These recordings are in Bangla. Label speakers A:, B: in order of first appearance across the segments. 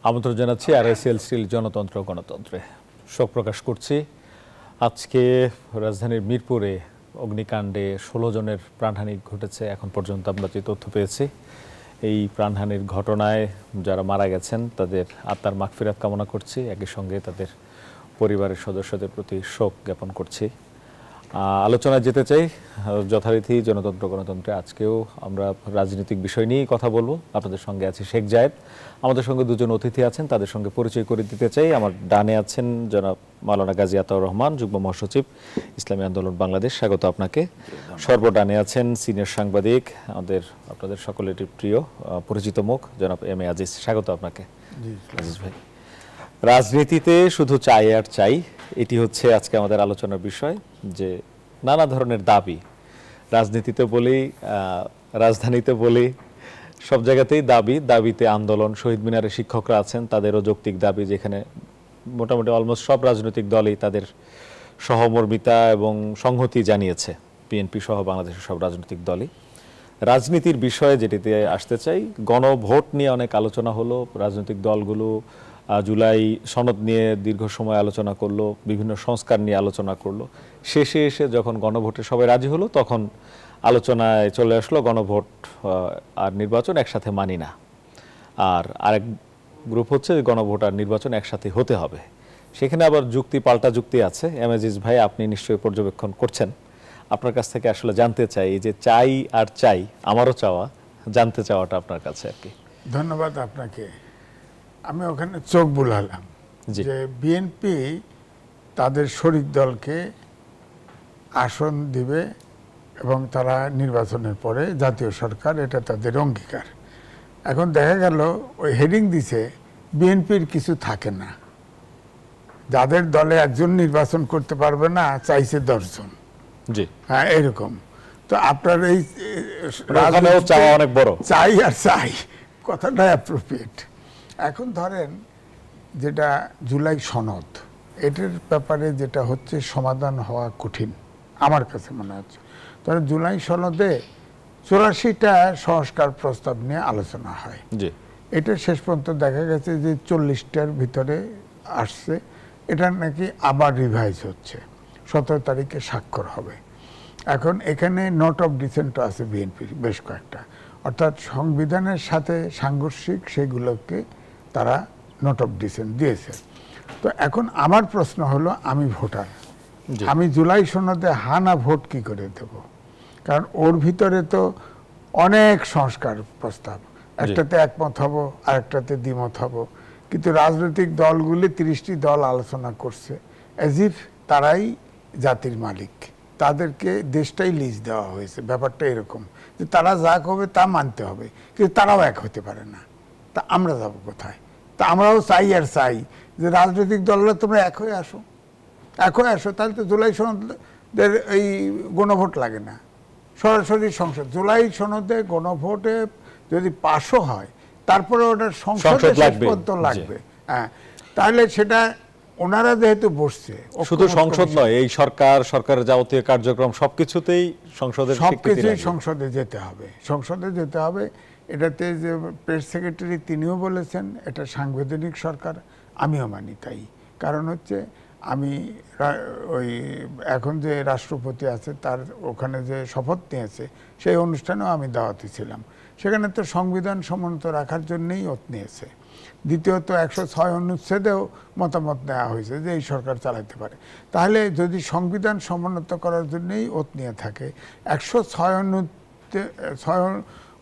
A: আমন্ত্রণ জানাচ্ছি আরএসএল স্টিল জনতন্ত্র গণতন্ত্রে। শোক প্রকাশ করছি। আজকে রাজধানীর মিরপুরে অগ্নিকাণ্ডে 16 জনের প্রাণহানি ঘটেছে। এখন পর্যন্ত আমরা যে তথ্য পেয়েছি, এই প্রাণহানির ঘটনায় যারা মারা গেছেন তাদের আত্মার মাগফিরাত কামনা করছি। একই সঙ্গে তাদের পরিবারের সদস্যদের প্রতি শোক জ্ঞাপন করছি। আলোচনায় যেতে চাই যথারীতি জনতন্ত্র গণতন্ত্রে। আজকেও আমরা রাজনৈতিক বিষয় নিয়েই কথা বলবো। আপনাদের সঙ্গে আছে শেখ জায়েদ, আমাদের সঙ্গে দুজন অতিথি আছেন, তাদের সঙ্গে পরিচয় করে দিতে চাই। আমার ডানে আছেন জনাব মাওলানা গাজী আতাউর রহমান, যুগ্ম মহাসচিব, ইসলামী আন্দোলন বাংলাদেশ। স্বাগত আপনাকে। সর্বডানে আছেন সিনিয়র সাংবাদিক, আপনাদের সকলের প্রিয় পরিচিত মুখ, জনাব এম এ আজিজ। স্বাগত আপনাকে। আজিজ ভাই, রাজনীতিতে শুধু চাই আর চাই, এটি হচ্ছে আজকে আমাদের আলোচনার বিষয়। যে নানা ধরনের দাবি, রাজনীতিতে বলি, রাজধানীতে বলি, সব জায়গাতেই দাবিতে আন্দোলন। শহীদ মিনারে শিক্ষকরা আছেন, তাদেরও যৌক্তিক দাবি, যেখানে মোটামুটি অলমোস্ট সব রাজনৈতিক দলই তাদের সহমর্মিতা এবং সংহতি জানিয়েছে, বিএনপি সহ বাংলাদেশের সব রাজনৈতিক দলই। রাজনীতির বিষয়ে যেটিতে আসতে চাই, গণভোট নিয়ে অনেক আলোচনা হলো। রাজনৈতিক দলগুলো জুলাই সনদ নিয়ে দীর্ঘ সময় আলোচনা করলো, বিভিন্ন সংস্কার নিয়ে আলোচনা করলো। শেষে এসে যখন গণভোটে সবাই রাজি হলো, তখন আলোচনায় চলে আসলো গণভোট আর নির্বাচন একসাথে মানি না। আর আরেক গ্রুপ হচ্ছে গণভোট আর নির্বাচন একসাথে হতে হবে। সেখানে আবার পাল্টা যুক্তি আছে। এম আজিজ ভাই, আপনি নিশ্চয়ই পর্যবেক্ষণ করছেন। আপনার কাছ থেকে আসলে জানতে চাই, এই যে চাই আর চাই, আমারও চাওয়া, জানতে চাওয়াটা আপনার কাছে আর কি।
B: ধন্যবাদ আপনাকে। আমি ওখানে চোখ বুলালাম যে বিএনপি তাদের শরিক দলকে আসন দিবে এবং তারা নির্বাচনের পরে জাতীয় সরকার, এটা তাদের অঙ্গীকার। এখন দেখা গেল ওই হেডিং দিছে বিএনপির কিছু থাকে না, যাদের দলে একজন নির্বাচন করতে পারবে না চাইছে 10 জন।
A: জি
B: হ্যাঁ, এরকম। তো আপনার এই
A: অনেক বড়
B: চাই আর চাই কথাটা অ্যাপ্রোপ্রিয়েট। এখন ধরেন যেটা জুলাই সনদ, এটার ব্যাপারে যেটা হচ্ছে সমাধান হওয়া কঠিন আমার কাছে মনে হচ্ছে। ধরেন জুলাই সনদে 84টা সংস্কার প্রস্তাব নিয়ে আলোচনা হয়। এটা শেষ পর্যন্ত দেখা গেছে যে 40টার ভিতরে আসছে। এটা নাকি আবার রিভাইজ হচ্ছে, 17 তারিখে স্বাক্ষর হবে। এখন এখানে নোট অফ ডিসেন্ট আছে বিএনপির বেশ কয়েকটা, অর্থাৎ সংবিধানের সাথে সাংঘর্ষিক, সেগুলোকে তারা নোট অফ ডিসেন্ট দিয়েছে। তো এখন আমার প্রশ্ন হলো, আমি ভোটার, আমি জুলাই সনদে হানা ভোট কি করে দেব? কারণ ওর ভিতরে তো অনেক সংস্কার প্রস্তাব, একটাতে একমত হব, আরেকটাতে দ্বিমত হব। কিন্তু রাজনৈতিক দলগুলি 30টি দল আলোচনা করছে অ্যাজ ইফ তারাই জাতির মালিক, তাদেরকে দেশটাই লিজ দেওয়া হয়েছে। ব্যাপারটা এরকম যে তারা যা করবে তা মানতে হবে, কিন্তু তারাও এক হতে পারে না। তা আমরা যাব কোথায়? তা আমরাও চাই আর চাই যে রাজনৈতিক দলরা তোমরা এক হয়ে আসো, তাহলে তো জুলাই সনদের এই গণভোট লাগে না, সরাসরি সংসদ। জুলাই সনদে গণভোটে যদি পাশও হয়, তারপরে ওটা সংসদে লাগবে। হ্যাঁ, তাহলে সেটা ওনারা যেহেতু বসছে,
A: শুধু সংসদ নয়, এই সরকারের যাবতীয় কার্যক্রম সবকিছুতেই
B: সংসদে যেতে হবে। এটাতে যে প্রেস সেক্রেটারি তিনিও বলেছেন এটা সাংবিধানিক সরকার, আমিও মানি তাই। কারণ হচ্ছে আমি ওই এখন যে রাষ্ট্রপতি আছে তার ওখানে যে শপথ নিয়েছে, সেই অনুষ্ঠানেও আমি দাওয়াতি ছিলাম। সেখানে তো সংবিধান সমুন্নত রাখার জন্যই ওত নিয়েছে। দ্বিতীয়ত 106 অনুচ্ছেদেও মতামত নেওয়া হয়েছে যে এই সরকার চালাতে পারে। তাহলে যদি সংবিধান সমুন্নত করার জন্যই ওত নিয়ে থাকে, 106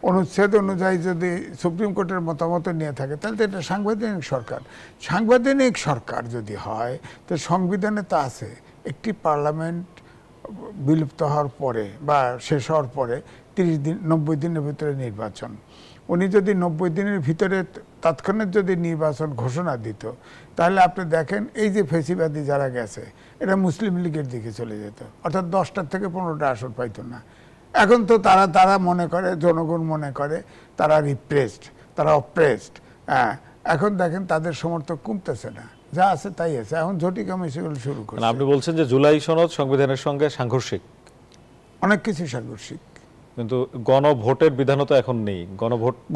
B: অনুচ্ছেদ অনুযায়ী যদি সুপ্রিম কোর্টের মতামত নিয়ে থাকে, তাহলে তো এটা সাংবিধানিক সরকার যদি হয়, তো সংবিধানে তো আছে একটি পার্লামেন্ট বিলুপ্ত হওয়ার পরে বা শেষ হওয়ার পরে 90 দিনের ভিতরে নির্বাচন। উনি যদি 90 দিনের ভিতরে তৎক্ষণাৎ যদি নির্বাচন ঘোষণা দিত, তাহলে আপনি দেখেন এই যে ফেসিবাদী যারা গেছে, এটা মুসলিম লীগের দিকে চলে যেত, অর্থাৎ 10টা থেকে 15টা আসন পাইতো না। এখন তো তারা মনে করে, জনগণ মনে করে তারা রিপ্রেসড, তারা অপ্রেসড। হ্যাঁ, এখন দেখেন তাদের সমর্থক কমতেছে না, যা আছে তাই আছে। এখন ঝটিকা মিছিল শুরু করে।
A: আপনি বলছেন যে জুলাই সনদ সংবিধানের সঙ্গে সাংঘর্ষিক,
B: অনেক কিছু সাংঘর্ষিক।
A: কিন্তু গণভোটের বিধানও তো এখন নেই।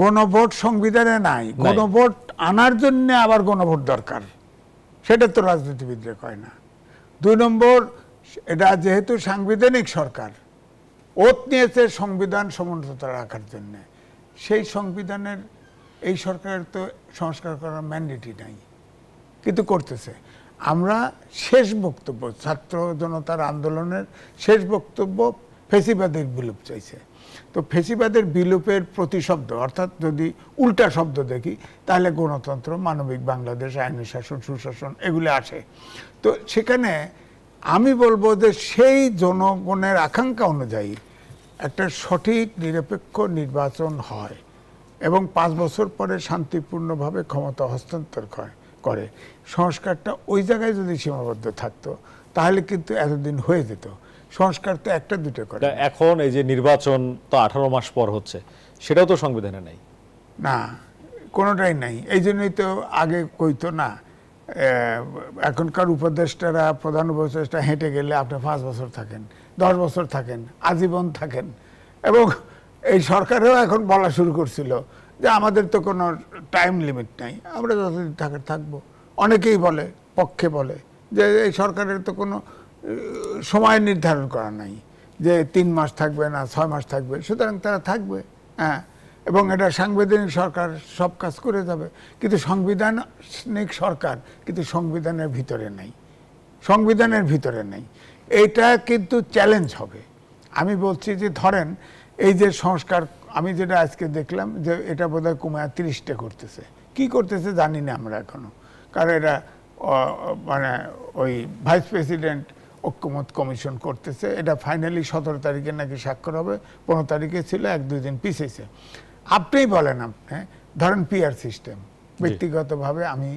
B: গণভোট সংবিধানে নাই। গণভোট আনার জন্য আবার গণভোট দরকার, সেটা তো রাজনীতিবিদরা কয় না। 2 নম্বর, এটা যেহেতু সাংবিধানিক সরকার, ওত নিয়েছে সংবিধান সমুন্নত রাখার জন্য, সেই সংবিধানের এই সরকারের তো সংস্কার করার ম্যান্ডেটই নাই, কিন্তু করতেছে। আমরা শেষ বক্তব্য, ছাত্র জনতার আন্দোলনের শেষ বক্তব্য ফেসিবাদের বিলোপ চাইছে। তো ফেসিবাদের বিলোপের প্রতিশব্দ, অর্থাৎ যদি উল্টা শব্দ দেখি, তাহলে গণতন্ত্র, মানবিক বাংলাদেশ, আইনি শাসন, সুশাসন এগুলো আসে। তো সেখানে আমি বলবো যে সেই জনগণের আকাঙ্ক্ষা অনুযায়ী একটা সঠিক নিরপেক্ষ নির্বাচন হয় এবং 5 বছর পরে শান্তিপূর্ণভাবে ক্ষমতা হস্তান্তর করে, সংস্কারটা ওই জায়গায় যদি সীমাবদ্ধ থাকতো তাহলে কিন্তু এতদিন হয়ে যেত। সংস্কার তো একটা দুটো করে।
A: এখন এই যে নির্বাচন তো 18 মাস পর হচ্ছে, সেটাও তো সংবিধানে নাই।
B: না, কোনোটাই নাই। এই জন্যই তো আগে কইতো না, এখনকার উপদেষ্টারা, প্রধান উপদেষ্টা হেঁটে গেলে আপনি 5 বছর থাকেন, 10 বছর থাকেন, আজীবন থাকেন। এবং এই সরকারেও এখন বলা শুরু করছিল যে আমাদের তো কোনো টাইম লিমিট নাই, আমরা যতদিন থাকবো। অনেকেই বলে, পক্ষে বলে যে এই সরকারের তো কোনো সময় নির্ধারণ করা নাই, যে 3 মাস থাকবে না 6 মাস থাকবে, সুতরাং তারা থাকবে। হ্যাঁ, এবং এটা সাংবিধানিক সরকার, সব কাজ করে যাবে। কিন্তু সাংবিধানিক সরকার কিন্তু সংবিধানের ভিতরে নাই, সংবিধানের ভিতরে নেই। এইটা কিন্তু চ্যালেঞ্জ হবে। আমি বলছি যে ধরেন এই যে সংস্কার, আমি যেটা আজকে দেখলাম যে এটা বোধহয় কমায় 30টা করতেছে, কি করতেছে জানি না আমরা এখনো, কারণ এটা মানে ওই ভাইস প্রেসিডেন্ট ঐক্যমত কমিশন করতেছে। এটা ফাইনালি 17 তারিখে নাকি স্বাক্ষর হবে, 15 তারিখে ছিল, 1-2 দিন পিছিয়েছে। আপনিই বলেন, আপনি ধরেন পিআর সিস্টেম, ব্যক্তিগতভাবে আমি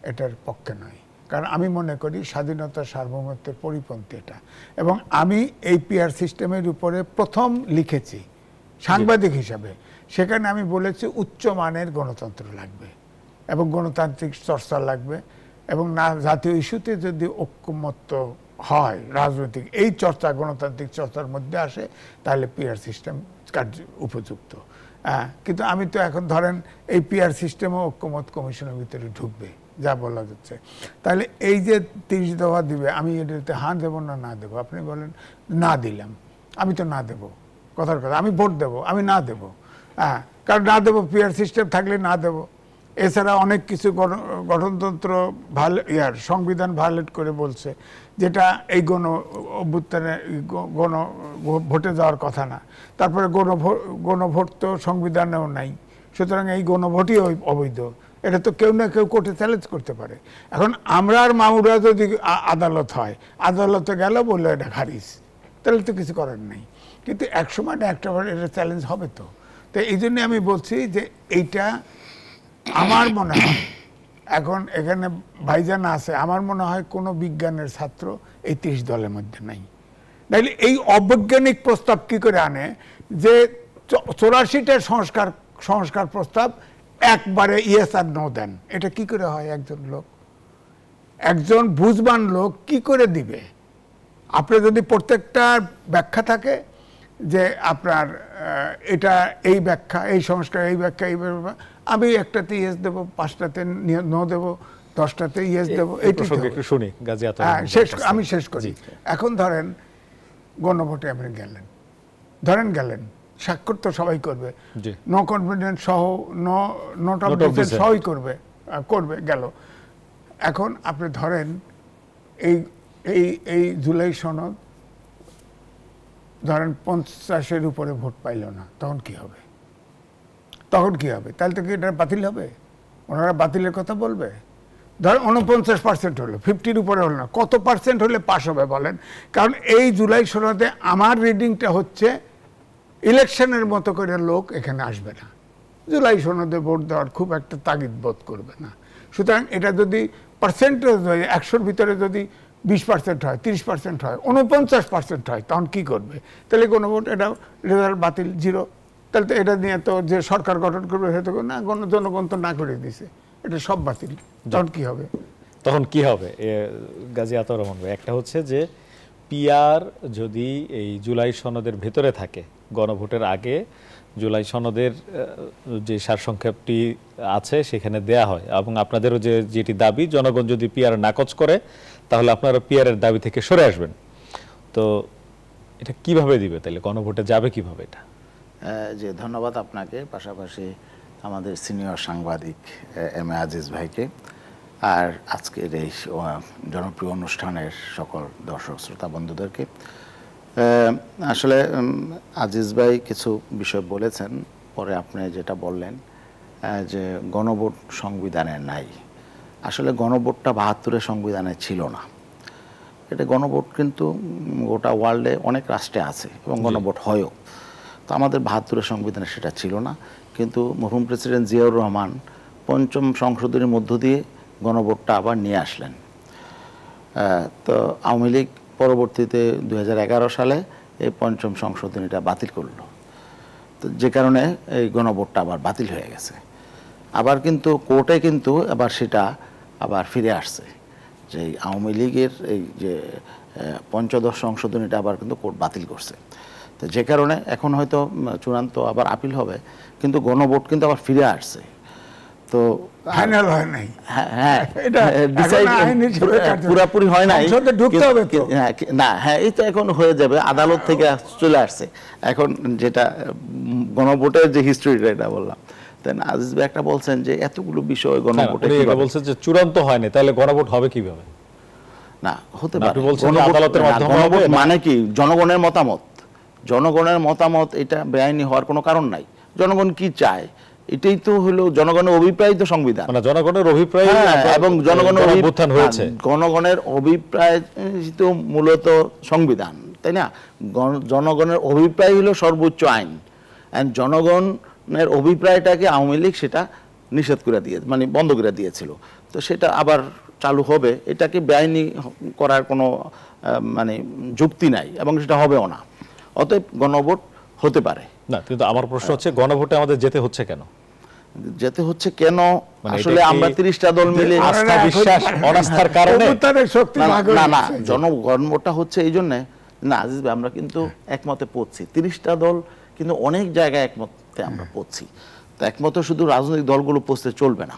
B: এটার পক্ষে নই, কারণ আমি মনে করি স্বাধীনতা সার্বভৌমত্বের পরিপন্থী এটা। এবং আমি এই পিআর সিস্টেমের উপরে প্রথম লিখেছি সাংবাদিক হিসাবে, সেখানে আমি বলেছি উচ্চ মানের গণতন্ত্র লাগবে এবং গণতান্ত্রিক চর্চা লাগবে, এবং না জাতীয় ইস্যুতে যদি ঐক্যমত্য হয় রাজনৈতিক, এই চর্চা গণতান্ত্রিক চর্চার মধ্যে আসে, তাহলে পিআর সিস্টেম উপযুক্ত। কিন্তু আমি তো এখন ধরেন এই পিআর সিস্টেমও ঐক্যমত কমিশনের ভিতরে ঢুকবে যা বলা যাচ্ছে। তাহলে এই যে 30 দফা দিবে, আমি এটাতে হ্যাঁ দেবো না দেবো? আপনি বলেন না দিলাম, আমি তো না দেবো, কথার কথা। আমি ভোট দেবো, আমি না দেবো। কারণ না দেবো, পিআর সিস্টেম থাকলে না দেবো। এছাড়া অনেক কিছু গঠনতন্ত্র সংবিধান ভায়োলেট করে বলছে, যেটা এই অভ্যুত্থানে ভোটে যাওয়ার কথা না। তারপরে গণভোট তো সংবিধানেও নাই, সুতরাং এই গণভোটই অবৈধ। এটা তো কেউ না কেউ কোর্টে চ্যালেঞ্জ করতে পারে। এখন আমরা আর মামুরা যদি আদালত হয়, আদালতে গেল বললো এটা খারিজ, তাহলে তো কিছু করার নাই। কিন্তু একসময় না একটা এটা চ্যালেঞ্জ হবে। তো এই জন্য আমি বলছি যে এইটা আমার মনে হয়, এখন এখানে ভাইজান আছে, আমার মনে হয় কোনো বিজ্ঞানের ছাত্র এই 30 দলের মধ্যে নাই। তাইলে এই অবৈজ্ঞানিক প্রস্তাব কি করে আনে যে 84টা সংস্কার প্রস্তাব একবারে ইয়েস আর নো দেন? এটা কি করে হয়? একজন বুঝবান লোক কি করে দিবে? আপনার যদি প্রত্যেকটা ব্যাখ্যা থাকে যে আপনার এটা এই ব্যাখ্যা, এই সংস্কার, এই ব্যাখ্যা, এই ব্যাখ্যা, আমি একটাতে ইয়েস দেবো, 5টাতে নো দেবো, 10টাতে ইয়েস দেবো। এইটা
A: শুনি গাজী আতা,
B: আমি শেষ করি। এখন ধরেন গণভোটে আপনি গেলেন, স্বাক্ষর তো সবাই করবে, নো কনফিডেন্স সহ, নোট অফ ডিসেন্ট সবাই করবে গেল। এখন আপনি ধরেন এই জুলাই সনদ ধরেন 50-এর উপরে ভোট পাইল না, তখন কি হবে? তাহলে তো কি এটা বাতিল হবে? ওনারা বাতিলের কথা বলবে? ধরেন 49% হলো, 50-র উপরে হলো না, কত পার্সেন্ট হলে পাস হবে বলেন? কারণ এই জুলাই সনদে আমার রিডিংটা হচ্ছে ইলেকশনের মতো করে লোক এখানে আসবে না, জুলাই সনদে ভোট দেওয়ার খুব একটা তাগিদ বোধ করবে না। সুতরাং এটা যদি পার্সেন্টেজ হয়, 100-র ভিতরে যদি 20% হয়, 30% হয়, 49% হয়, তখন কি করবে? তাহলে গণভোট, এটা রেজাল্ট বাতিল, 0। তাহলে তো এটা নিয়ে তো যে সরকার গঠন করবে সেটা না, জনগণ তো না করে দিছে, এটা সব বাতিল। তখন কি হবে?
A: গাজী আতাউর রহমান ভাই, একটা হচ্ছে যে পিআর যদি এই জুলাই সনদের ভেতরে থাকে গণভোটের আগে জুলাই সনদের যে সারসংক্ষেপটি আছে সেখানে দেয়া হয়, এবং আপনাদেরও যেটি দাবি, জনগণ যদি পিআর নাকচ করে তাহলে আপনারা পিআরের দাবি থেকে সরে আসবেন। তো এটা কিভাবে দিবে, তাহলে গণভোটে যাবে কিভাবে এটা?
C: যে ধন্যবাদ আপনাকে, পাশাপাশি আমাদের সিনিয়র সাংবাদিক এম এ আজিজ ভাইকে, আর আজকের এই জনপ্রিয় অনুষ্ঠানের সকল দর্শক শ্রোতা বন্ধুদেরকে। আসলে আজিজ ভাই কিছু বিষয় বলেছেন, পরে আপনি যেটা বললেন যে গণভোট সংবিধানে নাই। আসলে গণভোটটা ৭২-এর সংবিধানে ছিল না। এটা গণভোট কিন্তু গোটা ওয়ার্ল্ডে অনেক রাষ্ট্রে আছে এবং গণভোট হয়ও। তো আমাদের ৭২-এর সংবিধানে সেটা ছিল না, কিন্তু মরহুম প্রেসিডেন্ট জিয়াউর রহমান ৫ম সংশোধনীর মধ্য দিয়ে গণভোটটা আবার নিয়ে আসলেন। তো আওয়ামী লীগ পরবর্তীতে ২০১১ সালে এই ৫ম সংশোধনীটা বাতিল করলো, তো যে কারণে এই গণভোটটা আবার বাতিল হয়ে গেছে। আবার কিন্তু কোর্টে কিন্তু আবার সেটা আবার ফিরে আসছে, যে আওয়ামী লীগের এই যে পঞ্চদশ সংশোধনীটা আবার কিন্তু কোর্ট বাতিল করছে। তো যে কারণে এখন হয়তো চূড়ান্ত আবার আপিল হবে, কিন্তু গণভোট কিন্তু আবার ফিরে আসছে। তো
B: ফাইনাল হয় নাই,
C: হ্যাঁ পুরাপুরি হয় নাই,
B: ঢুকতে হবে তো
C: না। হ্যাঁ, এই তো এখন হয়ে যাবে, আদালত থেকে চলে আসছে। এখন যেটা গণভোটের যে হিস্ট্রিটা এটা বললাম, তাই না? আজিজ ভাই একটা বলছেন যে এতগুলো বিষয় গণভোটে
A: বলছেন যে চূড়ান্ত হয়নি, তাহলে গণভোট হবে কিভাবে?
C: না, হতে পারে
A: আদালতের মাধ্যমে হবে,
C: মানে কি জনগণের মতামত, জনগণের মতামত এটা বেআইনি হওয়ার কোনো কারণ নাই। জনগণ কি চায় এটাই তো হলো জনগণের অভিপ্রায়, তো সংবিধান
A: মানে জনগণের অভিপ্রায়,
C: এবং জনগণের
A: অভ্যুত্থান হয়েছে,
C: জনগণের অভিপ্রায় তো মূলত সংবিধান, তাই না? জনগণের অভিপ্রায় হলো সর্বোচ্চ আইন, এন্ড জনগণের অভিপ্রায়টাকে আওয়ামী লীগ সেটা নিষেধ করে দিয়ে, মানে বন্ধ করে দিয়েছিল। তো সেটা আবার চালু হবে, এটাকে বেআইনি করার কোনো মানে যুক্তি নাই, এবং সেটা হবেও না। অতএব গণভোট হতে পারে
A: না, কিন্তু আমার প্রশ্ন হচ্ছে গণভোটে আমাদের যেতে হচ্ছে কেন?
C: যেতে হচ্ছে কেন? আসলে আমরা 30টা দল মিলে
A: আস্থা বিশ্বাস অনাস্থার কারণে
C: না, না, জনগণভোটটা হচ্ছে এই জন্য না আজিজ ভাই, আমরা কিন্তু একমতে পড়ছি। 30টা দল কিন্তু অনেক জায়গায় একমতে আমরা পড়ছি। তো একমতে শুধু রাজনৈতিক দলগুলো পৌঁছতে চলবে না,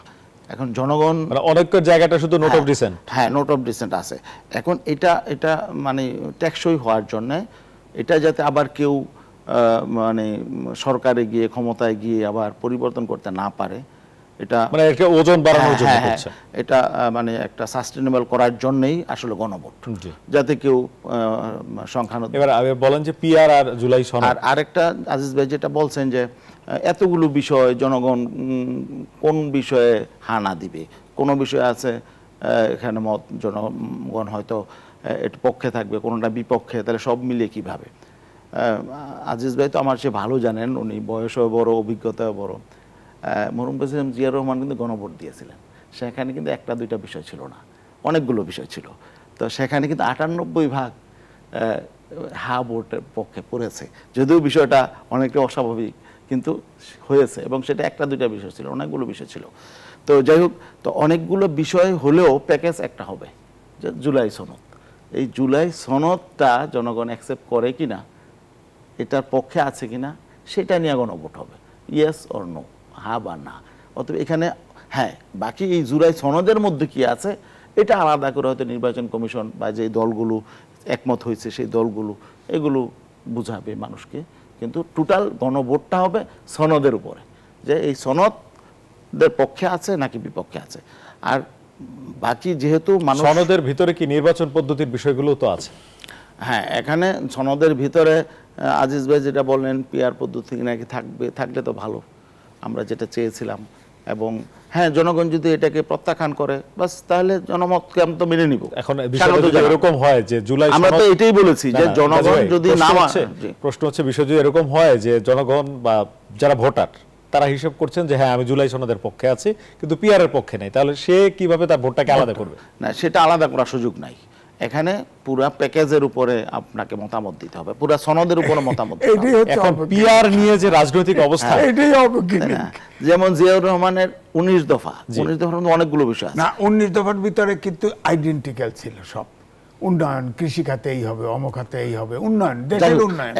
C: এখন জনগণ
A: অনেক জায়গাটা শুধু নোট অফ ডিসেন্ট,
C: হ্যাঁ নোট অফ ডিসেন্ট আছে। এখন এটা মানে টেকসই হওয়ার জন্য, এটা যাতে আবার কেউ মানে সরকারে গিয়ে ক্ষমতায় গিয়ে আবার পরিবর্তন করতে না পারে, এটা
A: মানে একটা ওজন বাড়ানোর জন্য হচ্ছে,
C: এটা মানে একটা সাস্টেনেবল করার জন্যই আসলে গণভোট, যাতে কেউ সংখ্যানুপাত।
A: এবার বলেন যে পিআর আর জুলাই সনদ, আর
C: আরেকটা আজিজ ভাই যেটা বলছেন যে এতগুলো বিষয় জনগণ কোন বিষয়ে হানা দিবে, কোন বিষয় আছে এখানে মত জনগণ হয়তো এর পক্ষে থাকবে, কোনটা বিপক্ষে, তাহলে সব মিলিয়ে কিভাবে? আজিজ ভাই তো আমার চেয়ে ভালো জানেন, উনি বয়সও বড়, অভিজ্ঞতাও বড়। মরহুম প্রেসিডেন্ট জিয়াউর রহমান কিন্তু গণভোট দিয়েছিলেন, সেখানে কিন্তু একটা দুইটা বিষয় ছিল না, অনেকগুলো বিষয় ছিল। তো সেখানে কিন্তু 98% হা ভোটের পক্ষে পড়েছে, যদিও বিষয়টা অনেকটা অস্বাভাবিক, কিন্তু হয়েছে, এবং সেটা একটা দুইটা বিষয় ছিল, অনেকগুলো বিষয় ছিল। তো যাই হোক, তো অনেকগুলো বিষয় হলেও প্যাকেজ একটা হবে, যে জুলাই সনদ। এই জুলাই সনদটা জনগণ অ্যাকসেপ্ট করে কিনা, এটার পক্ষে আছে কিনা, সেটা নিয়ে গণভোট হবে, ইয়েস অর নো, হ্যাঁ বা না। অতএব এখানে হ্যাঁ, বাকি এই জুলাই সনদের মধ্যে কি আছে এটা আলাদা করে হয়তো নির্বাচন কমিশন বা যে দলগুলো একমত হয়েছে সেই দলগুলো এগুলো বুঝাবে মানুষকে, কিন্তু টোটাল গণভোটটা হবে সনদের উপরে, যে এই সনদের পক্ষে আছে নাকি বিপক্ষে আছে। আর বাকি যেহেতু
A: সনদের ভিতরে কি নির্বাচন পদ্ধতির বিষয়গুলো তো আছে,
C: হ্যাঁ, এখানে সনদের ভিতরে আজিজ ভাই যেটা বললেন পিআর পদ্ধতি নাকি থাকলে তো ভালো, আমরা যেটা চেয়েছিলাম। এবং হ্যাঁ, জনগণ যদি এটাকে প্রত্যাখ্যান করে বাস, তাহলে জনমতকে আমি তো মেনে নিব।
A: এখন বিষয়টা এরকম হয় যে জুলাই,
C: আমরা তো এটাই বলেছি যে জনগণ যদি না,
A: প্রশ্ন হচ্ছে বিষয় যদি এরকম হয় যে জনগণ বা যারা ভোটার তারা হিসাব করছেন যে হ্যাঁ আমি জুলাই সনদের পক্ষে আছি কিন্তু পিআর এর পক্ষে নেই, তাহলে সে কিভাবে তার ভোটটাকে আলাদা করবে?
C: না, সেটা আলাদা করার সুযোগ নাই। এখানে পুরা প্যাকেজের উপরে আপনাকে মতামত দিতে হবে, পুরা সনদের উপরে মতামত দিতে হবে।
A: এখন পিআর নিয়ে যে রাজনৈতিক অবস্থা,
B: এটাই অবৈজ্ঞানিক।
C: যেমন জিয়াউর রহমানের 19 দফার মধ্যে অনেকগুলো বিষয় আছে
B: না, 19 দফার ভিতরে কিন্তু আইডেন্টিক্যাল ছিল সব। উন্নয়ন, কৃষি খাতে এই হবে, অমুক খাতে এই হবে, উন্নয়ন, দেশের উন্নয়ন।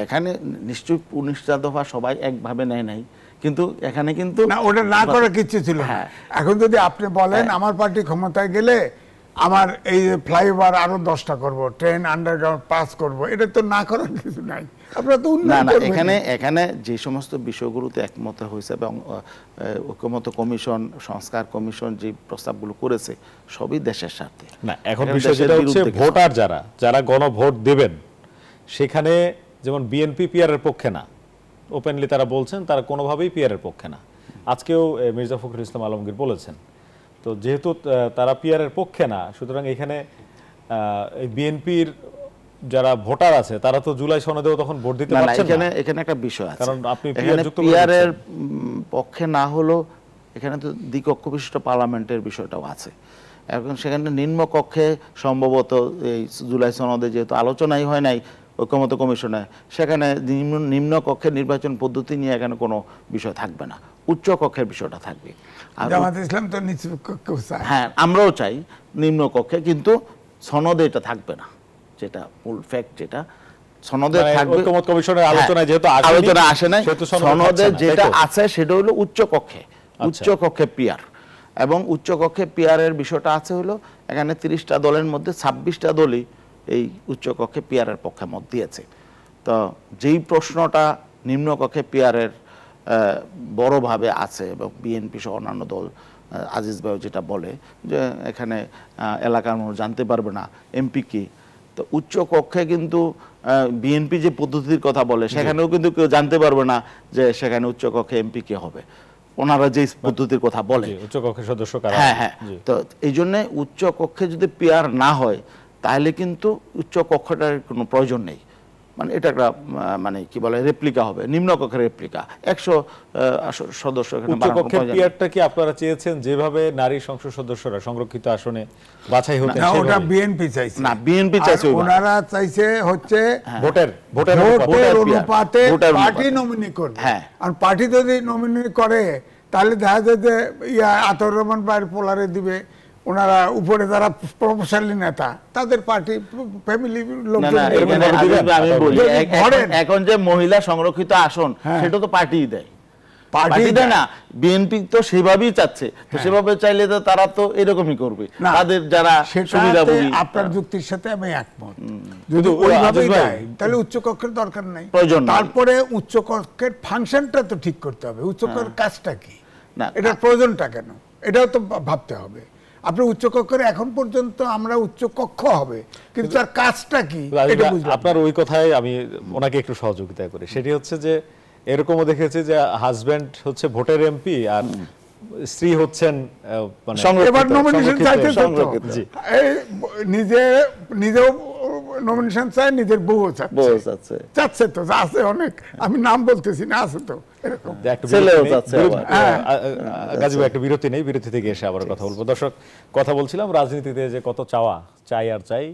C: এখানে নিশ্চয়ই 19টা দফা সবাই একভাবে নেয় নাই, কিন্তু এখানে কিন্তু
B: না, ওটা না করার কিছু ছিল না। এখন যদি আপনি বলেন আমার পার্টি ক্ষমতায় গেলে আমার এই ফ্লাইওভার আরো 10টা করব, ট্রেন আন্ডারগ্রাউন্ড পাস করব, এটা তো না করার কিছু নাই। আপনারা তো
C: না
B: উন্নয়ন
C: না,
B: করবেন।
C: এখানে যে সমস্ত বিষয়গুলোতে একমত হয়েছে এবং ঐক্যমত কমিশন, সংস্কার কমিশন যে প্রস্তাবগুলো করেছে সবই দেশের স্বার্থে।
A: না, এখন বিষয় যেটা হচ্ছে ভোটার যারা গণভোট দেবেন, সেখানে যেমন বিএনপি পিআরের পক্ষে না, ওপেনলি তারা বলছেন তারা কোনোভাবেই পিআরের পক্ষে না। আজকেও মির্জা ফখরুল ইসলাম আলমগীর বলেছেন। তো যেহেতু তারা পিআরের পক্ষে না, সুতরাং এখানে এই বিএনপির যারা ভোটার আছে তারা তো জুলাই সনদেও তখন ভোট দিতে পারছেন না।
C: এখানে একটা বিষয় আছে,
A: কারণ আপনি
C: পিআরের পক্ষে না হলো এখানে তো দ্বিকক্ষ বিশিষ্ট পার্লামেন্টের বিষয়টাও আছে। এখন সেখানে নিম্নকক্ষে সম্ভবত এই জুলাই সনদে যেহেতু আলোচনাই হয় নাই ঐক্যমত কমিশনে, সেখানে নিম্নকক্ষের নির্বাচন পদ্ধতি নিয়ে এখানে কোনো বিষয় থাকবে না, উচ্চ কক্ষের বিষয়টা থাকবে।
B: জামাত ইসলাম তো নিচু কক্ষেও চায়।
C: হ্যাঁ, আমরাও চাই নিম্নকক্ষে, কিন্তু সনদে এটা থাকবে না, যেটা মূল ফ্যাক্ট, যেটা সনদে থাকবে।
A: ঐক্যমত কমিশনের আলোচনায় যেহেতু
C: আলোচনা আসে নাই, সনদে যেটা আছে সেটা হলো উচ্চ কক্ষে, উচ্চ কক্ষে পিআর। এবং উচ্চ কক্ষে পিআরের বিষয়টা আছে হলো এখানে 30টা দলের মধ্যে 26টা দলই এই উচ্চকক্ষে পিআরের পক্ষে মত দিয়েছে। তো যেই প্রশ্নটা নিম্নকক্ষে পিআরের বড়ভাবে আছে এবং বিএনপি সহ অন্যান্য দল, আজিজ ভাই যেটা বলে যে এখানে এলাকার মানুষ জানতে পারবে না এমপি কি, তো উচ্চ কক্ষে কিন্তু বিএনপি যে পদ্ধতির কথা বলে সেখানেও কিন্তু কেউ জানতে পারবে না যে সেখানে উচ্চ কক্ষে এমপি কে হবে, ওনারা যে পদ্ধতির কথা বলে
A: উচ্চ কক্ষের সদস্য কারা।
C: হ্যাঁ, তো এই জন্য উচ্চ কক্ষে যদি পিআর না হয় তাহলে কিন্তু উচ্চ কক্ষটার কোনো প্রয়োজন নেই, মানে এটা একটা মানে কি বলে রেপ্লিকা হবে, নিম্ন কক্ষের রেপ্লিকা। 100 সদস্য এখানে
A: উচ্চ কক্ষের পিআরটা কি আপনারা চেয়েছেন যেভাবে নারী সংসদ সদস্যরা সংরক্ষিত আসনে বাছাই হতেন?
B: না, ওটা বিএনপি চাইছে।
C: না, বিএনপি চাইছে,
B: ওনারা চাইছে হচ্ছে
A: ভোটের
B: অনুপাতে পার্টি নমিনি করবে। আর পার্টি যদি নমিনি করে তাহলে দেখা যায় যে আতর রহমান ভাইয়ের পোলারে দিবে, ওনারা উপরে যারা প্রভাবশালী নেতা তাদের পার্টি ফ্যামিলি লোকজন।
C: এখন যে মহিলা সংরক্ষিত আসন সেটা তো পার্টি দেয়, পার্টি দেয় না, বিএনপি তো সেভাবেই চাচ্ছে, তো সেভাবে চাইলে তো তারা তো এরকমই করবে, তাদের যারা সুবিধাভোগী।
B: আপনার যুক্তির সাথে আমি একমত, যদি ওইভাবে দেয় তাহলে উচ্চ কক্ষের দরকার নাই,
C: প্রয়োজন নাই।
B: তারপরে উচ্চ কক্ষের ফাংশনটা তো ঠিক করতে হবে, উচ্চ কক্ষের কাজটা কি, এটার প্রয়োজনটা কেন, এটাও তো ভাবতে হবে। আপনি উচ্চ কক্ষের এখন পর্যন্ত আমরা উচ্চ কক্ষ হবে, কিন্তু তার কাজটা কি
A: আপনার ওই কথায় আমি ওনাকে একটু সহযোগিতা করি। সেটি হচ্ছে যে এরকমও দেখেছি যে হাজবেন্ড হচ্ছে ভোটের এমপি আর স্ত্রী হচ্ছেন
B: নিজেও নমিনেশন চায়, নিজের বউ চাচ্ছে তো, আছে অনেক, আমি নাম বলতেছি না, আছে তো এরকম।
A: একটা বিরতি নেই, বিরতি থেকে এসে আবার কথা বলবো। দর্শক, কথা বলছিলাম রাজনীতিতে যে কত চাই আর চাই,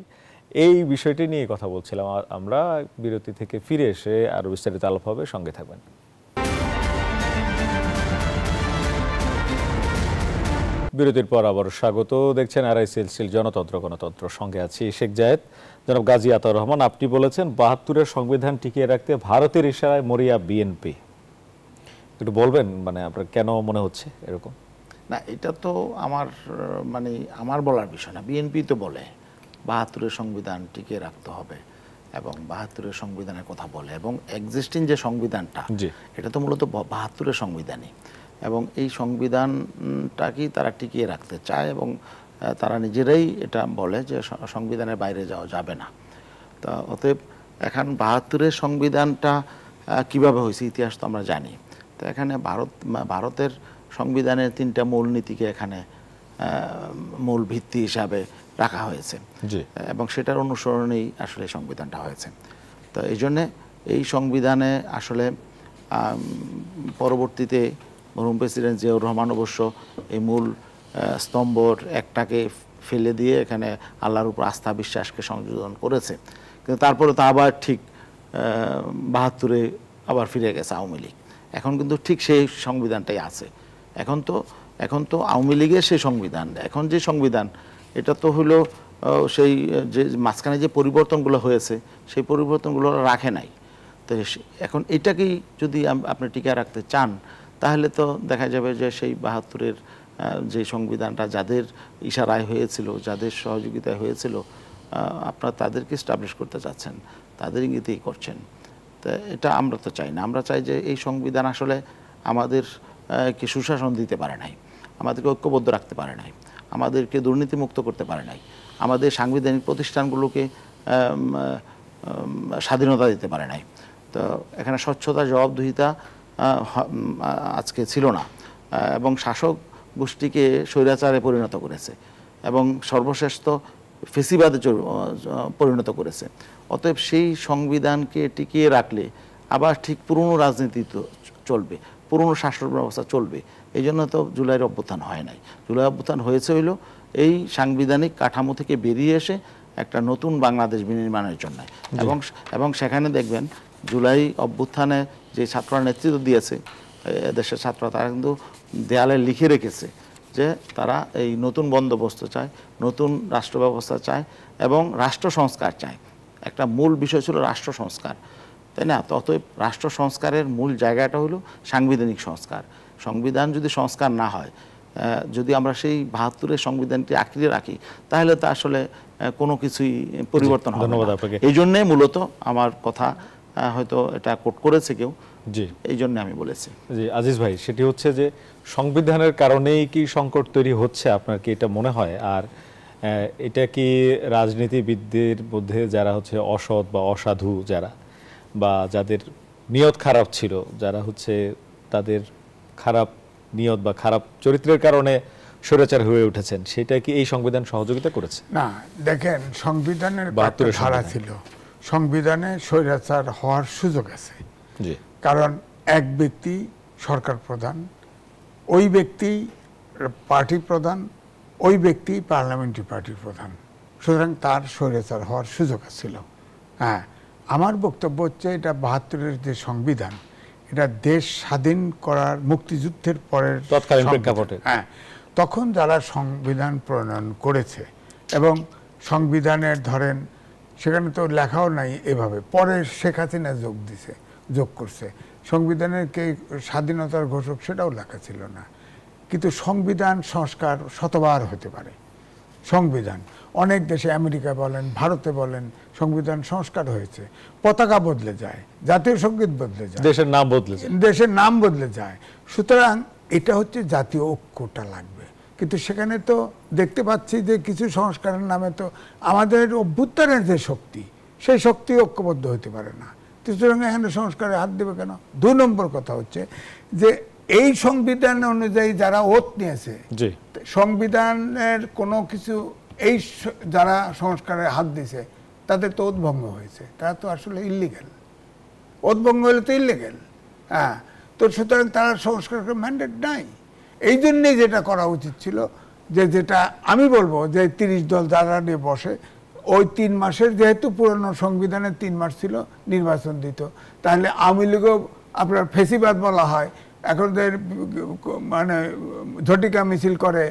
A: এই বিষয়টি নিয়ে কথা বলছিলাম আমরা। বিরতি থেকে ফিরে এসে আরো বিস্তারিত আলাপ হবে, সঙ্গে থাকবেন। বিরতির পর আবার স্বাগত। দেখছেন RICLC জনতন্ত্র গণতন্ত্র, সঙ্গে আছি শেখ জায়েদ। জনাব গাজী আতাউর রহমান, আপনি বলেছেন ৭২-এর সংবিধান টিকিয়ে রাখতে ভারতের ইশারায় মরিয়া বিএনপি, একটু বলবেন মানে আপনার কেন মনে হচ্ছে এরকম?
C: না, এটা তো আমার বলার বিষয় না, বিএনপি তো বলে ৭২-এর সংবিধান টিকিয়ে রাখতে হবে এবং ৭২-এর সংবিধানের কথা বলে, এবং এক্সিস্টিং যে সংবিধানটা এটা তো মূলত ৭২-এর সংবিধানই, এবং এই সংবিধানটাকেই তারা টিকিয়ে রাখতে চায় এবং তারা নিজেরাই এটা বলে যে সংবিধানের বাইরে যাওয়া যাবে না। তা অতএব এখন ৭২-এর সংবিধানটা কিভাবে হয়েছে ইতিহাস তো আমরা জানি। তো এখানে ভারতের সংবিধানের 3টা মূল নীতিকে এখানে মূল ভিত্তি হিসাবে রাখা হয়েছে এবং সেটার অনুসরণেই আসলে সংবিধানটা হয়েছে। তো এই জন্যে এই সংবিধানে আসলে পরবর্তীতে মরহুম প্রেসিডেন্ট জিয়াউর রহমান অবশ্য এই মূল স্তম্ভর একটাকে ফেলে দিয়ে এখানে আল্লাহর উপর আস্থা বিশ্বাসকে সংযোজন করেছে, কিন্তু তারপরে তো আবার ঠিক ৭২-এ আবার ফিরে গেছে আওয়ামী লীগ। এখন কিন্তু ঠিক সেই সংবিধানটাই আছে। এখন তো আওয়ামী লীগের সেই সংবিধান, এখন যে সংবিধান এটা তো হলো সেই যে মাঝখানে যে পরিবর্তনগুলো হয়েছে সেই পরিবর্তনগুলো রাখে নাই। তো এখন এটাকেই যদি আপনি টিকে রাখতে চান তাহলে তো দেখা যাবে যে সেই ৭২-এর যে সংবিধানটা যাদের ইশারায় হয়েছিল, যাদের সহযোগিতায় হয়েছিল, আপনারা তাদেরকে স্টাবলিশ করতে চাচ্ছেন, তাদের ইঙ্গিতেই করছেন। তো এটা আমরা তো চাই না। আমরা চাই যে এই সংবিধান আসলে আমাদের কে সুশাসন দিতে পারে নাই, আমাদেরকে ঐক্যবদ্ধ রাখতে পারে নাই, আমাদেরকে দুর্নীতিমুক্ত করতে পারে নাই, আমাদের সাংবিধানিক প্রতিষ্ঠানগুলোকে স্বাধীনতা দিতে পারে নাই। তো এখানে স্বচ্ছতা, জবাবদিহিতা আজকে ছিল না, এবং শাসক গোষ্ঠীকে স্বৈরাচারে পরিণত করেছে এবং সর্বশেষ তো ফেসিবাদে পরিণত করেছে। অতএব সেই সংবিধানকে টিকিয়ে রাখলে আবার ঠিক পুরনো রাজনীতি তো চলবে, পুরনো শাসন ব্যবস্থা চলবে। এই জন্য তো জুলাইয়ের অভ্যুত্থান হয় নাই। জুলাই অভ্যুত্থান হয়েছে হইল এই সাংবিধানিক কাঠামো থেকে বেরিয়ে এসে একটা নতুন বাংলাদেশ বিনির্মাণের জন্য। এবং সেখানে দেখবেন জুলাই অভ্যুত্থানে যে ছাত্ররা নেতৃত্ব দিয়েছে, দেশের ছাত্ররা, তারা কিন্তু দেয়ালে লিখে রেখেছে যে তারা এই নতুন বন্দোবস্ত চায়, নতুন রাষ্ট্র ব্যবস্থা চায় এবং রাষ্ট্র সংস্কার চায়। একটা মূল বিষয় ছিল রাষ্ট্র সংস্কার, তাই না? তো অতএব রাষ্ট্র সংস্কারের মূল জায়গাটা হলো সাংবিধানিক সংস্কার। সংবিধান যদি সংস্কার না হয়, যদি আমরা সেই ৭২-এর সংবিধানটি আঁকড়ে রাখি, তাহলে তো আসলে কোনো কিছুই পরিবর্তন হবে না। এই জন্যে মূলত আমার কথা, হয়তো এটা কোট করেছে কেউ,
A: জি,
C: এই জন্য আমি বলেছি।
A: জি আজিজ ভাই, সেটি হচ্ছে যে সংবিধানের কারণেই কি সংকট তৈরি হচ্ছে, আপনার কি এটা মনে হয়? আর এটা কি রাজনীতিবিদদের মধ্যে যারা হচ্ছে অসৎ বা অসাধু, যারা বা যাদের নিয়ত খারাপ ছিল, যারা হচ্ছে তাদের খারাপ নিয়ত বা খারাপ চরিত্রের কারণে স্বৈরাচার হয়ে উঠেছেন, সেটা কি এই সংবিধান সহযোগিতা করেছে?
B: না, দেখেন, সংবিধানের ধারা ছিল, সংবিধানে স্বৈরাচার হওয়ার সুযোগ আছে।
A: জি,
B: কারণ এক ব্যক্তি সরকার প্রধান, ওই ব্যক্তি পার্টি প্রধান, ওই ব্যক্তি পার্লামেন্টারি পার্টির প্রধান, সুতরাং তার স্বৈরাচার হওয়ার সুযোগ ছিল। হ্যাঁ, আমার বক্তব্য হচ্ছে এটা ৭২-এর যে সংবিধান, এটা দেশ স্বাধীন করার মুক্তিযুদ্ধের পরের
A: তৎকালীন প্রেক্ষাপটে।
B: হ্যাঁ, তখন যারা সংবিধান প্রণয়ন করেছে এবং সংবিধানের ধরেন সেখানে তো লেখাও নাই এভাবে, পরে শেখ হাসিনা যোগ করছে সংবিধানের কে স্বাধীনতার ঘোষক, সেটাও লেখা ছিল না। কিন্তু সংবিধান সংস্কার শতবার হতে পারে। সংবিধান অনেক দেশে, আমেরিকা বলেন, ভারতে বলেন, সংবিধান সংস্কার হয়েছে, পতাকা বদলে যায়, জাতীয় সঙ্গীত বদলে যায়,
A: দেশের নাম বদলে যায়,
B: দেশের নাম বদলে যায়। সুতরাং এটা হচ্ছে জাতীয় ঐক্যটা লাগবে। কিন্তু সেখানে তো দেখতে পাচ্ছি যে কিছু সংস্কারের নামে তো আমাদের অভ্যুত্থানের যে শক্তি, সেই শক্তি ঐক্যবদ্ধ হতে পারে না। সুতরাং এখানে সংস্কারে হাত দেবে কেন? ২ নম্বর কথা হচ্ছে যে এই সংবিধান অনুযায়ী যারা ওত নিয়েছে, সংবিধানের কোনো কিছু, এই যারা সংস্কারে হাত দিছে তাদের তো ওতভঙ্গ হয়েছে, তারা তো আসলে ইল্লিগ্যাল। ওতভঙ্গ হলে তো ইল্লিগ্যাল। হ্যাঁ, তো সুতরাং তারা সংস্কারের ম্যান্ডেট নাই। এই জন্যেই যেটা করা উচিত ছিল, যে যেটা আমি বলবো যে ৩০ দল যারা নিয়ে বসে, ওই ৩ মাসের, যেহেতু পুরনো সংবিধানে ৩ মাস ছিল, নির্বাচন দিত। তাহলে আওয়ামী লীগও আপনার ফেসিবাদ বলা হয়, এখন মানে ঝটিকা মিছিল করে,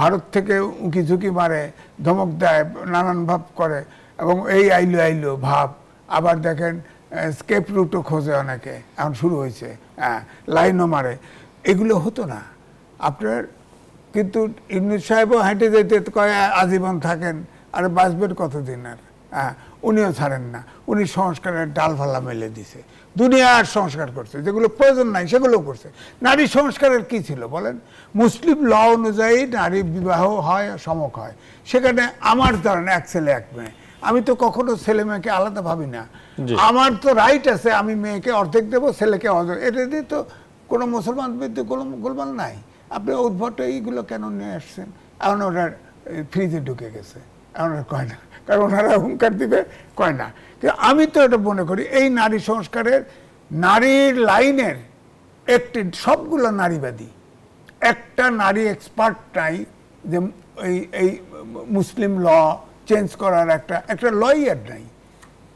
B: ভারত থেকে উঁকি ঝুঁকি মারে, ধমক দেয়, নানান ভাব করে, এবং এই আইলো ভাব। আবার দেখেন স্কেপ রুটও খোঁজে অনেকে, এখন শুরু হয়েছে, লাইনও মারে। এগুলো হতো না আপনার। কিন্তু ইউনূস সাহেবও হেঁটে যেতে কয় আজীবন থাকেন, আর বাঁচবেন কতদিন আর? উনিও ছাড়েন না, উনি সংস্কারের ডালফালা মেলে দিছে, দুনিয়ার সংস্কার করছে, যেগুলো প্রয়োজন নাই সেগুলো করছে। নারী সংস্কারের কি ছিল বলেন? মুসলিম ল অনুযায়ী নারী বিবাহ হয়, সমক হয়। সেখানে আমার ধরেন এক ছেলে এক মেয়ে, আমি তো কখনো ছেলে মেয়েকে আলাদা ভাবি না। আমার তো রাইট আছে, আমি মেয়েকে অর্ধেক দেবো, ছেলেকে অর্ধেক। এটা দিয়ে তো কোনো মুসলমান বিরুদ্ধে গোলমাল নাই। আপনি উদ্ভট এইগুলো কেন নিয়ে আসছেন? এখন ওনার ফ্রিজে ঢুকে গেছে, এখন কয় না, কারণ ওনারা হুঙ্কার দিবে, কয় না। কিন্তু আমি তো এটা মনে করি এই নারী সংস্কারের, নারীর লাইনের একটি, সবগুলো নারীবাদী, একটা নারী এক্সপার্ট নাই যে এই মুসলিম ল চেঞ্জ করার একটা লয়ার নাই,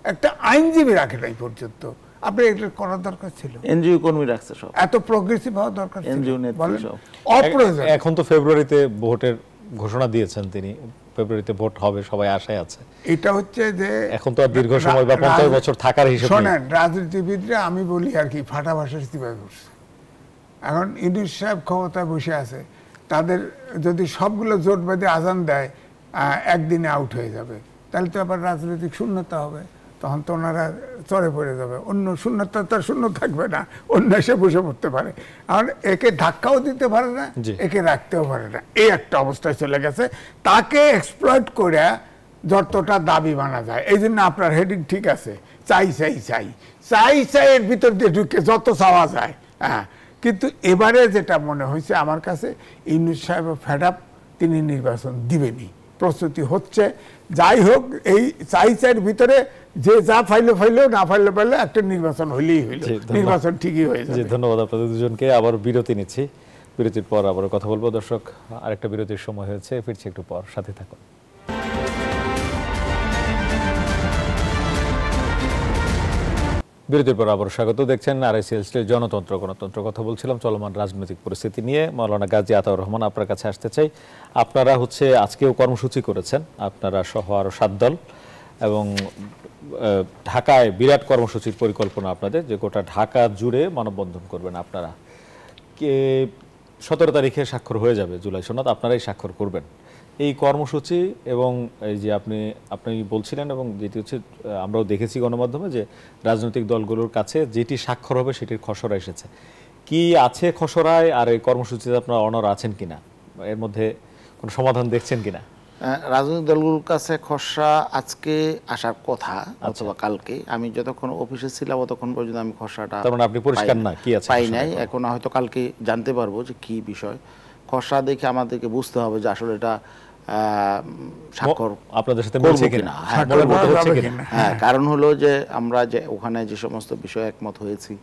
B: একটা আইনজীবী রাখে নাই পর্যন্ত। আপনি এটা করার দরকার ছিল।
C: এনজিও কর্মী রাখছে সব,
B: এত প্রগ্রেসিভ হওয়া দরকার ছিল।
C: এনজিও নেত্রী সব।
B: অপ্রয়োজন।
A: এখন তো ফেব্রুয়ারিতে ভোটের ঘোষণা দিয়েছেন তিনি, ফেব্রুয়ারিতে ভোট হবে, সবাই আশায় আছে।
B: এটা হচ্ছে যে
A: এখন তো আর দীর্ঘ সময় বা 50 বছর থাকার হিসাব নেই।
B: শোনেন, রাজনীতিবিদরা আমি বলি আর কি ফাটা ভাষা ইস্তেফায় করছে। এখন ইউনূস সাহেব ক্ষমতায় বসে আছে, তাদের যদি সবগুলো জোট বেঁধে আজান দেয় একদিনে আউট হয়ে যাবে, তাহলে তো আবার রাজনৈতিক শূন্যতা হবে, তখন তো ওনারা চড়ে পড়ে যাবে, অন্য শূন্যতা তার শূন্য থাকবে না, অন্য এসে বসে পড়তে পারে। আর একে ধাক্কাও দিতে পারে না, একে রাখতেও পারে না, এই একটা অবস্থায় চলে গেছে। তাকে এক্সপ্লয়েট করে যতটা দাবি বানা যায়, এই জন্য আপনার হেডিং ঠিক আছে, চাই চাই চাই চাই চাই, এর ভিতর দিয়ে ঢুকে যত চাওয়া যায়। হ্যাঁ, কিন্তু এবারে যেটা মনে হয়েছে আমার কাছে, ইউনূস সাহেব ফেড আপ, তিনি নির্বাচন দিবেনই, প্রস্তুতি হচ্ছে। যাই হোক, এই চাই চাইয়ের ভিতরে যে যা ফাইলে না ফাইলে একটা নির্বাচন হইলেই হইল, নির্বাচন ঠিকই হয়ে যাবে।
A: ধন্যবাদ আপনাদের দুজনকে। আবার বিরতি নিচ্ছি, বিরতির পর আবার কথা বলবো। দর্শক, আরেকটা বিরতির সময় হয়েছে, ফিরছি একটু পর, সাথে থাকুন। বিরতির পর আবার স্বাগত। দেখছেন RSL স্টিল জনতন্ত্র গণতন্ত্র। কথা বলছিলাম চলমান রাজনৈতিক পরিস্থিতি নিয়ে। মাওলানা গাজী আতাউর রহমান, আপনার কাছে আসতে চাই। আপনারা আজকেও কর্মসূচি করেছেন, আপনারা সহ আরো 7 দল, এবং ঢাকায় বিরাট কর্মসূচির পরিকল্পনা আপনাদের, যে গোটা ঢাকা জুড়ে মানববন্ধন করবেন আপনারা। 17 তারিখে স্বাক্ষর হয়ে যাবে জুলাই সনদ, আপনারাই স্বাক্ষর করবেন। এই কর্মসূচি এবং এই যে আপনি বলছিলেন, এবং যেটি আমরাও দেখেছি গণমাধ্যমে, যে রাজনৈতিক দলগুলোর কাছে যেটি স্বাক্ষর হবে সেটির খসড়া এসেছে, কি আছে খসড়ায়, আর এই কর্মসূচিতে আপনারা অনড় আছেন কিনা, এর মধ্যে কোনো সমাধান দেখছেন কিনা?
C: রাজনৈতিক দলগুলোর কাছে খসড়া আজকে আসার কথা অথবা কালকে। আমি যতক্ষণ অফিসে ছিলাম ততক্ষণ পর্যন্ত আমি খসড়াটা
A: আপনি পরিষ্কার না কি আছে
C: পাই নাই। এখন হয়তো কালকে জানতে পারবো যে কি বিষয়। খসড়া দেখে আমাদেরকে বুঝতে হবে যে আসলে এটা স্বাক্ষর
A: আপনাদের সাথে মিলছে কিনা।
C: হ্যাঁ, কারণ হলো যে আমরা যে ওখানে যে সমস্ত বিষয় একমত হয়েছি,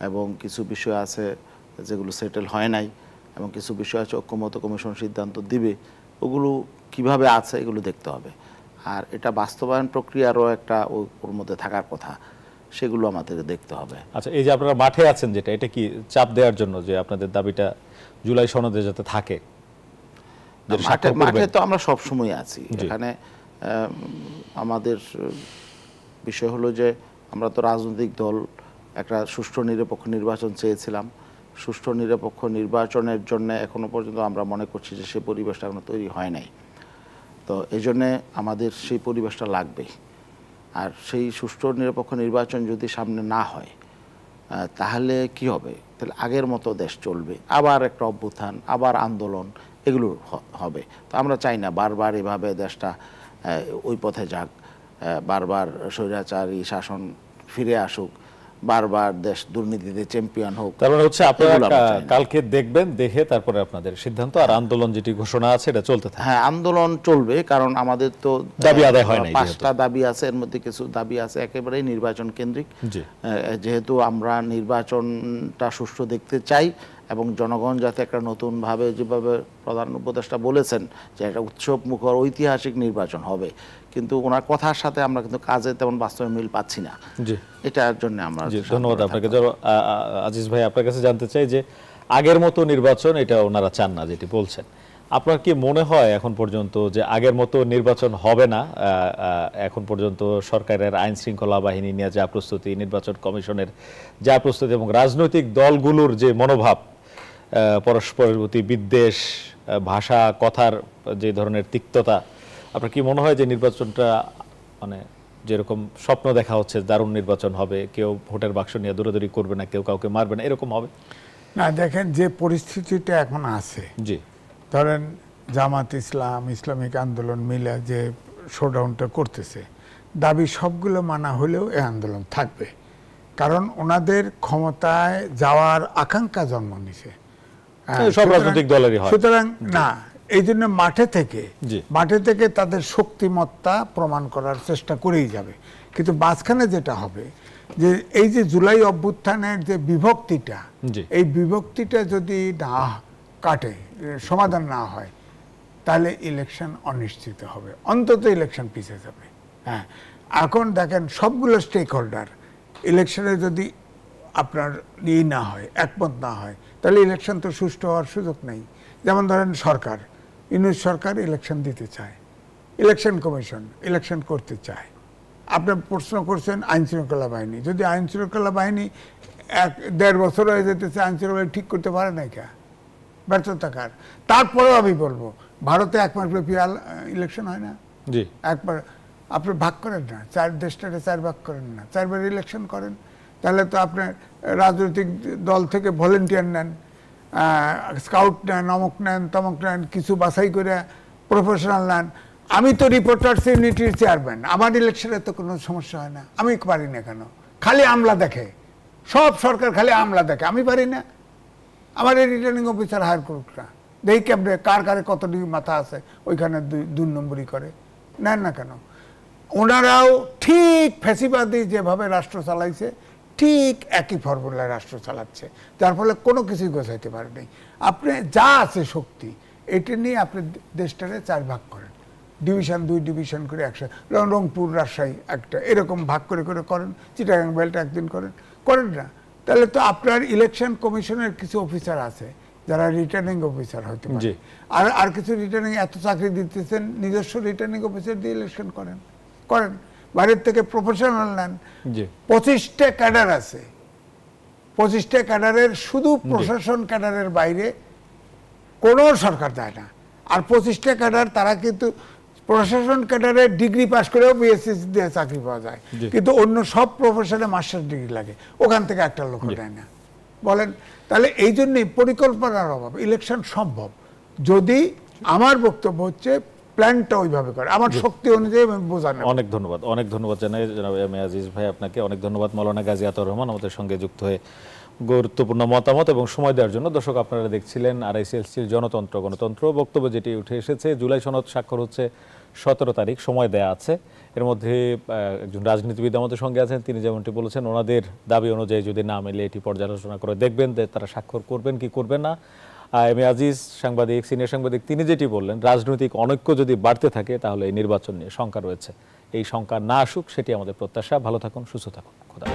C: এবং কিছু বিষয় আছে যেগুলো সেটেল হয় নাই, এবং কিছু বিষয় আছে ঐক্যমত কমিশন সিদ্ধান্ত দিবে, ওগুলো কিভাবে আছে এগুলো দেখতে হবে। আর এটা বাস্তবায়ন প্রক্রিয়ারও একটা ওর মধ্যে থাকার কথা, সেগুলো আমাদের দেখতে হবে।
A: আচ্ছা, এই যে আপনারা মাঠে আছেন, যেটা এটা কি চাপ দেওয়ার জন্য যে আপনাদের দাবিটা জুলাই সনদে যাতে থাকে?
C: মাঠে তো আমরা সব সময় আছি। এখানে আমাদের বিষয় হলো যে আমরা তো রাজনৈতিক দল, একটা সুষ্ঠু নিরপেক্ষ নির্বাচন চেয়েছিলাম। সুষ্ঠু নিরপেক্ষ নির্বাচনের জন্য এখনো পর্যন্ত আমরা মনে করছি যে সেই পরিবেশটা এখনো তৈরি হয় নাই। তো এই জন্যে আমাদের সেই পরিবেশটা লাগবে। আর সেই সুষ্ঠু নিরপেক্ষ নির্বাচন যদি সামনে না হয়, তাহলে কি হবে? তাহলে আগের মতো দেশ চলবে, আবার একটা অভ্যুত্থান, আবার আন্দোলন, এগুলো হবে। তো আমরা চাই না বারবার এভাবে দেশটা ওই পথে যাক, বারবার স্বৈরাচারী শাসন ফিরে আসুক, বারবার দেশ দুর্নীতিতে চ্যাম্পিয়ন হোক।
A: তার মানে আপনারা কালকে দেখবেন, দেখে তারপরে আপনাদের সিদ্ধান্ত। আর আন্দোলন যেটি ঘোষণা আছে এটা চলতে থাকে।
C: হ্যাঁ, আন্দোলন চলবে, কারণ আমাদের তো
A: দাবি আদায় হয় না।
C: 5টা দাবি আছে, এর মধ্যে কিছু দাবি আছে একেবারেই নির্বাচন কেন্দ্রিক। যেহেতু আমরা নির্বাচনটা সুষ্ঠু দেখতে চাই, এবং জনগণ যাতে একটা নতুনভাবে, যেভাবে প্রধান উপদেষ্টা বলেছেন যে একটা উৎসব মুখর ঐতিহাসিক নির্বাচন হবে, কিন্তু ওনার কথার সাথে আমরা কিন্তু কাজে তেমন বাস্তবে মিল পাচ্ছি না। এটার জন্য আমরা
A: ধন্যবাদ আপনাকে। আজিজ ভাই, আপনার কাছে জানতে চাই যে আগের মতো নির্বাচন এটা ওনারা চান না, যেটি বলছেন, আপনার কি মনে হয় এখন পর্যন্ত যে আগের মতো নির্বাচন হবে না? এখন পর্যন্ত সরকারের আইন শৃঙ্খলা বাহিনী নিয়ে যা প্রস্তুতি, নির্বাচন কমিশনের যা প্রস্তুতি, এবং রাজনৈতিক দলগুলোর যে মনোভাব, পরস্পরের প্রতি বিদ্বেষ, ভাষা কথার যে ধরনের তিক্ততা, আপনার কি মনে হয় যে নির্বাচনটা মানে যেরকম স্বপ্ন দেখা হচ্ছে দারুণ নির্বাচন হবে, কেউ ভোটের বাক্স নিয়ে দৌড়াদৌড়ি করবে না, কেউ কাউকে মারবে না, এরকম হবে?
B: না, দেখেন যে পরিস্থিতিটা এখন আছে,
A: জি,
B: ধরেন জামাত ইসলাম, ইসলামিক আন্দোলন মিলে যে শোডাউনটা করতেছে, দাবি সবগুলো মানা হলেও এই আন্দোলন থাকবে, কারণ ওনাদের ক্ষমতায় যাওয়ার আকাঙ্ক্ষা জন্ম নিছে।
A: সব রাজনৈতিক দলেরই হয়।
B: সুতরাং না, এই জন্য মাঠে থেকে তাদের শক্তিমত্তা প্রমাণ করার চেষ্টা করেই যাবে। কিন্তু মাঝখানে যেটা হবে, যে এই যে জুলাই অভ্যুত্থানের যে বিভক্তিটা, এই বিভক্তিটা যদি না কাটে, সমাধান না হয়, তাহলে ইলেকশন অনিশ্চিত হবে, অন্তত ইলেকশন পিছিয়ে যাবে। হ্যাঁ, এখন দেখেন সবগুলো স্টেক হোল্ডার ইলেকশনে যদি আপনার না হয়, একমত না হয়, তাহলে ইলেকশন তো সুষ্ঠু হওয়ার সুযোগ নেই। যেমন ধরেন সরকার, ইউনূস সরকার ইলেকশন দিতে চায়, ইলেকশন কমিশন ইলেকশন করতে চায়, আপনি প্রশ্ন করছেন আইন শৃঙ্খলা বাহিনী, যদি আইন শৃঙ্খলা বাহিনী 1.5 বছর হয়ে যেতেছে আইন শৃঙ্খলা ঠিক করতে পারে না, কে ব্যর্থতা কার? তারপরেও আমি বলবো ভারতে একবার ইলেকশন হয় না,
A: জি
B: একবার আপনি ভাগ করেন না, দেশটাকে 4 ভাগ করেন না, 4বার ইলেকশন করেন, তাহলে তো আপনার রাজনৈতিক দল থেকে ভলেন্টিয়ার নেন, স্কাউট নেন, অমুক নেন, তমক নেন, কিছু বাছাই করে প্রফেশনাল নেন। আমি তো রিপোর্টার্স ইউনিটির চেয়ারম্যান, আমার ইলেকশনে তো কোনো সমস্যা হয় না, আমি পারি না কেন? খালি আমলা দেখে, সব সরকার খালি আমলা দেখে, আমি পারি না? আমার এই রিটার্নিং অফিসার হায়ার করুক না, দেখি কেমনে কার কারে কত মাথা আছে, ওইখানে 2 নম্বরই করে নেন না কেন? ওনারাও ঠিক ফ্যাসিবাদী যেভাবে রাষ্ট্র চালাইছে ঠিক একই ফর্মুলায় রাষ্ট্র চালাচ্ছে, যার ফলে কোনো কিছুই গোছাইতে পারেনি। আপনি যা আছে শক্তি এটা নিয়ে আপনি দেশটারে 4 ভাগ করেন, ডিভিশন 2 ডিভিশন করে একসাথে, রংপুর রাজশাহী একটা এরকম ভাগ করে করে করেন, চিটাগাং বেল্ট একদিন করেন, করেন না? তাহলে তো আপনার ইলেকশন কমিশনের কিছু অফিসার আছে যারা রিটার্নিং অফিসার হতে পারে, আর কিছু রিটার্নিং এত চাকরি দিতেছেন, নিজস্ব রিটার্নিং অফিসার দিয়ে ইলেকশন করেন, বাইরের থেকে প্রফেশনাল নেন। 25টা ক্যাডার আছে, 25টা ক্যাডারের শুধু প্রশাসন ক্যাডারের বাইরে কোনো সরকার দেয় না। আর 25টা ক্যাডার তারা কিন্তু প্রশাসন ক্যাডারের ডিগ্রি পাস করেও বিএসসি দিয়ে চাকরি পাওয়া যায়, কিন্তু অন্য সব প্রফেশনে মাস্টার ডিগ্রি লাগে, ওখান থেকে একটা লোক দেয় না। বলেন তাহলে এই জন্যই পরিকল্পনার অভাব। ইলেকশন সম্ভব যদি আমার বক্তব্য হচ্ছে প্ল্যানটা ওইভাবে করে, আমার শক্তি অনুযায়ী বোঝানো।
A: অনেক ধন্যবাদ জানাই জনাব এম এ আজিজ ভাই আপনাকে, অনেক ধন্যবাদ মাওলানা গাজী আতাউর রহমান আমাদের সঙ্গে যুক্ত হয়ে গুরুত্বপূর্ণ মতামত এবং সময় দেওয়ার জন্য। দর্শক আপনারা দেখছিলেন RICLC জনতন্ত্র গণতন্ত্র। বক্তব্য যেটি উঠে এসেছে, জুলাই সনদ স্বাক্ষর হচ্ছে 17 তারিখ, সময় দেয়া আছে। এর মধ্যে একজন রাজনীতিবিদ আমাদের সঙ্গে আছেন, তিনি যেমনটি বলেছেন ওনাদের দাবি অনুযায়ী যদি না মেলে এটি পর্যালোচনা করে দেখবেন যে তারা স্বাক্ষর করবেন কি করবেন না। এম এ আজিজ সাংবাদিক, সিনিয়র সাংবাদিক, তিনি যেটি বললেন রাজনৈতিক অনৈক্য যদি বাড়তে থাকে তাহলে এই নির্বাচন নিয়ে শঙ্কা রয়েছে, এই শঙ্কা না আসুক সেটি আমাদের প্রত্যাশা। ভালো থাকুন, সুস্থ থাকুন, খোদা।